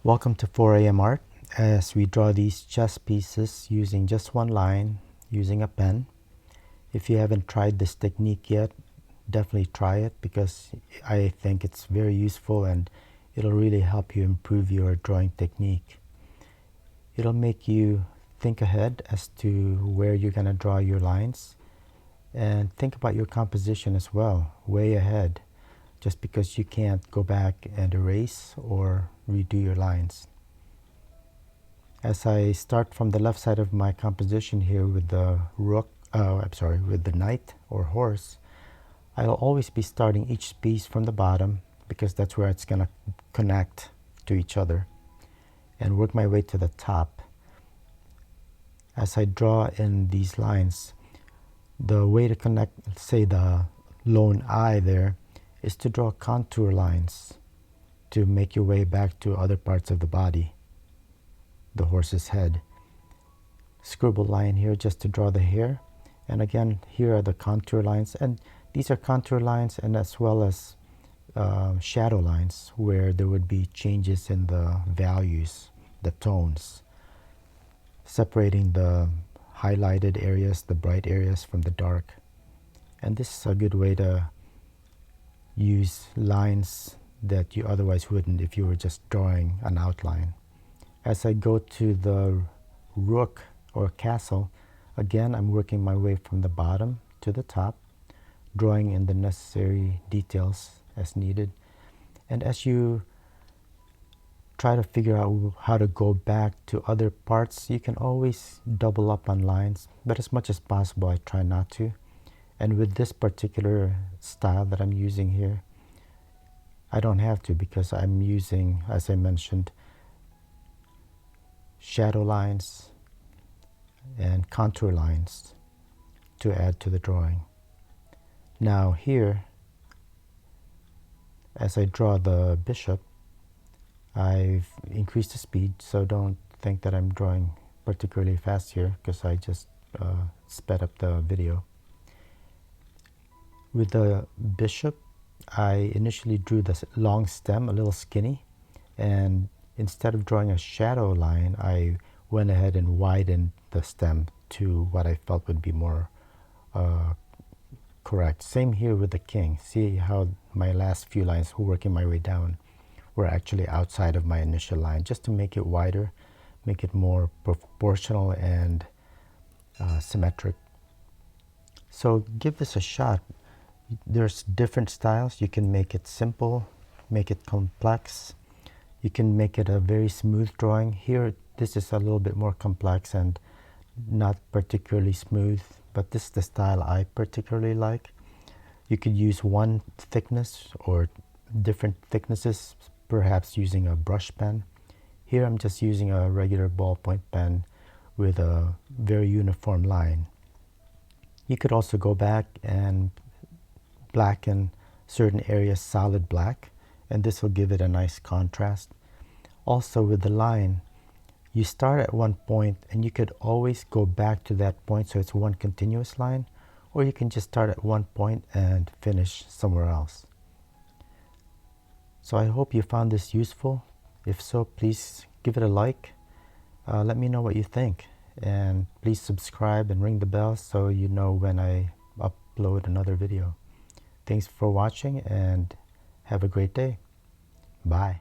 Welcome to 4am Art, as we draw these chess pieces using just one line using a pen. If you haven't tried this technique yet, definitely try it because I think it's very useful and it'll really help you improve your drawing technique. It'll make you think ahead as to where you're going to draw your lines and think about your composition as well, way ahead, just because you can't go back and erase or redo your lines. As I start from the left side of my composition here with the with the knight or horse, I'll always be starting each piece from the bottom because that's where it's going to connect to each other, and work my way to the top. As I draw in these lines, the way to connect, say, the lone eye there, is to draw contour lines to make your way back to other parts of the body, the horse's head. Scribble line here just to draw the hair, and again here are the contour lines, and these are contour lines and as well as shadow lines where there would be changes in the values, the tones, separating the highlighted areas, the bright areas, from the dark. And this is a good way to use lines that you otherwise wouldn't if you were just drawing an outline. As I go to the rook or castle, again I'm working my way from the bottom to the top, drawing in the necessary details as needed. And as you try to figure out how to go back to other parts, you can always double up on lines, but as much as possible I try not to. And with this particular style that I'm using here, I don't have to, because I'm using, as I mentioned, shadow lines and contour lines to add to the drawing. Now here, as I draw the bishop, I've increased the speed, so don't think that I'm drawing particularly fast here, because I just sped up the video. With the bishop, I initially drew this long stem, a little skinny, and instead of drawing a shadow line, I went ahead and widened the stem to what I felt would be more correct. Same here with the king. See how my last few lines, working my way down, were actually outside of my initial line, just to make it wider, make it more proportional and symmetric. So give this a shot. There's different styles. You can make it simple, make it complex. You can make it a very smooth drawing. Here, this is a little bit more complex and not particularly smooth, but this is the style I particularly like. You could use one thickness or different thicknesses, perhaps using a brush pen. Here I'm just using a regular ballpoint pen with a very uniform line. You could also go back and blacken certain areas solid black, and this will give it a nice contrast. Also with the line, you start at one point and you could always go back to that point so it's one continuous line, or you can just start at one point and finish somewhere else. So I hope you found this useful. If so, please give it a like. Let me know what you think, and please subscribe and ring the bell so you know when I upload another video. Thanks for watching and have a great day. Bye.